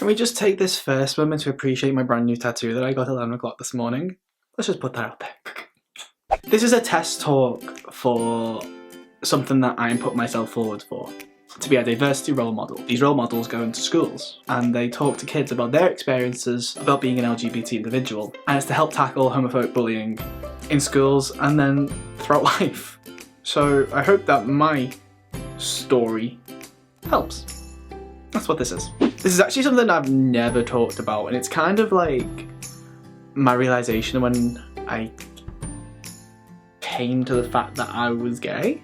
Can we just take this first moment to appreciate my brand new tattoo that I got at 11 o'clock this morning? Let's just put that out there. This is a test talk for something that I'm putting myself forward for. To be a diversity role model. These role models go into schools and they talk to kids about their experiences about being an LGBT individual, and it's to help tackle homophobic bullying in schools and then throughout life. So I hope that my story helps. That's what this is. This is actually something I've never talked about, and it's kind of like my realisation when I came to the fact that I was gay.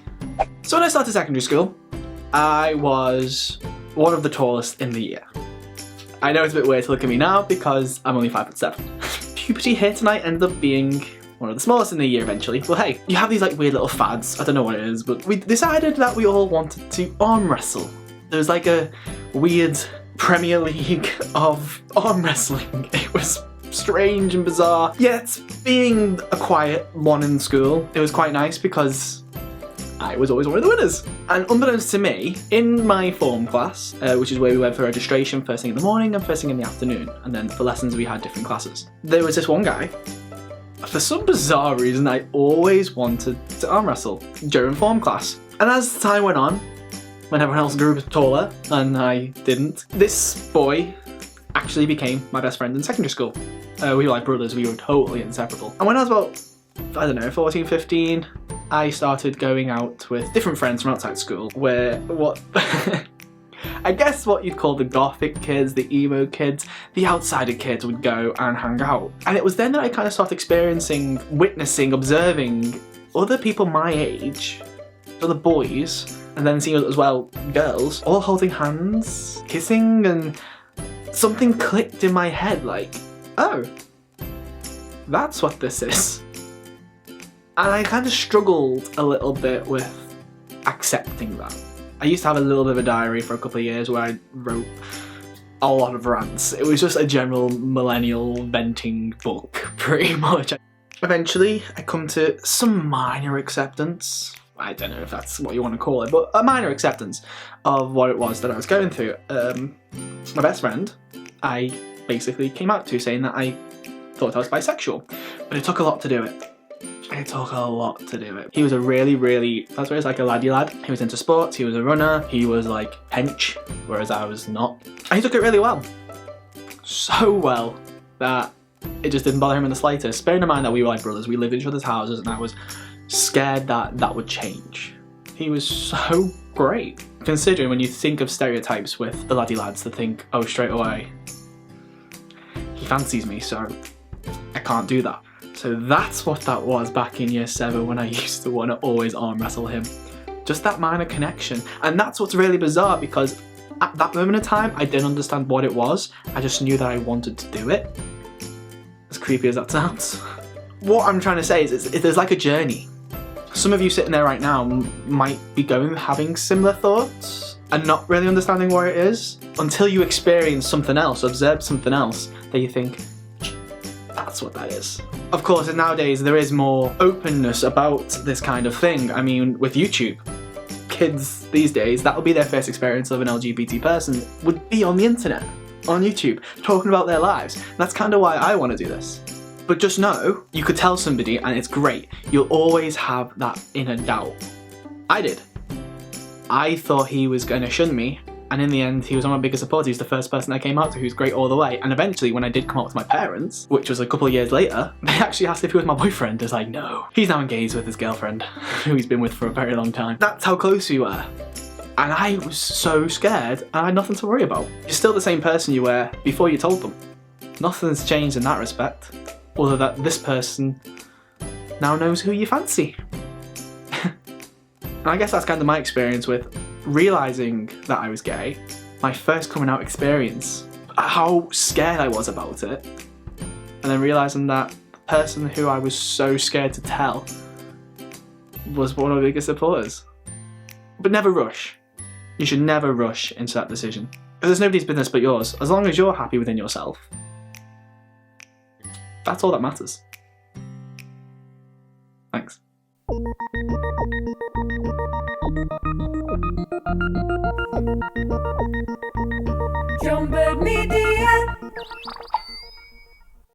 So when I started secondary school, I was one of the tallest in the year. I know it's a bit weird to look at me now because I'm only 5'7". Puberty hit and I ended up being one of the smallest in the year eventually. Well, hey, you have these like weird little fads, I don't know what it is, but we decided that we all wanted to arm wrestle. There was like a weird Premier League of arm wrestling. It was strange and bizarre, yet being a quiet one in school, it was quite nice because I was always one of the winners. And unbeknownst to me, in my form class, which is where we went for registration first thing in the morning and first thing in the afternoon, and then for lessons we had different classes, there was this one guy. For some bizarre reason, I always wanted to arm wrestle during form class. And as time went on, when everyone else grew taller and I didn't, this boy actually became my best friend in secondary school. We were like brothers, we were totally inseparable. And when I was about, I don't know, 14, 15, I started going out with different friends from outside school where what I guess what you'd call the gothic kids, the emo kids, the outsider kids would go and hang out. And it was then that I kind of started experiencing, witnessing, observing other people my age, other boys, and then seeing as well girls, all holding hands, kissing, and something clicked in my head like, oh, that's what this is. And I kind of struggled a little bit with accepting that. I used to have a little bit of a diary for a couple of years where I wrote a lot of rants. It was just a general millennial venting book, pretty much. Eventually, I come to some minor acceptance. I don't know if that's what you want to call it, but a minor acceptance of what it was that I was going through. My best friend, I basically came out to saying that I thought I was bisexual, but it took a lot to do it. It took a lot to do it. He was a really, that's where it's like a laddie lad. He was into sports, he was a runner, he was like hench, whereas I was not. And he took it really well. So well that it just didn't bother him in the slightest. Bearing in mind that we were like brothers, we lived in each other's houses, and I was scared that that would change. He was so great. Considering when you think of stereotypes with the laddie lads to think, oh, straight away, he fancies me, so I can't do that. So that's what that was back in year 7 when I used to want to always arm wrestle him. Just that minor connection. And that's what's really bizarre, because at that moment in time, I didn't understand what it was. I just knew that I wanted to do it. As creepy as that sounds. What I'm trying to say is there's like a journey. Some of you sitting there right now might be having similar thoughts and not really understanding what it is until you experience something else, observe something else that you think, that's what that is. Of course, nowadays there is more openness about this kind of thing. I mean, with YouTube, kids these days, that'll be their first experience of an LGBT person, would be on the internet, on YouTube, talking about their lives. And that's kind of why I want to do this. But just know, you could tell somebody and it's great. You'll always have that inner doubt. I did. I thought he was going to shun me, and in the end, he was one of my biggest supporters. He was the first person I came out to who's great all the way. And eventually, when I did come out to my parents, which was a couple of years later, they actually asked if he was my boyfriend. I was like, no. He's now engaged with his girlfriend, who he's been with for a very long time. That's how close we were. And I was so scared, and I had nothing to worry about. You're still the same person you were before you told them. Nothing's changed in that respect, although that this person now knows who you fancy. And I guess that's kind of my experience with realising that I was gay, my first coming out experience, how scared I was about it, and then realising that the person who I was so scared to tell was one of my biggest supporters. But never rush. You should never rush into that decision, because there's nobody's business but yours. As long as you're happy within yourself, that's all that matters. Thanks. JohnBirdMedia. JohnBirdMedia.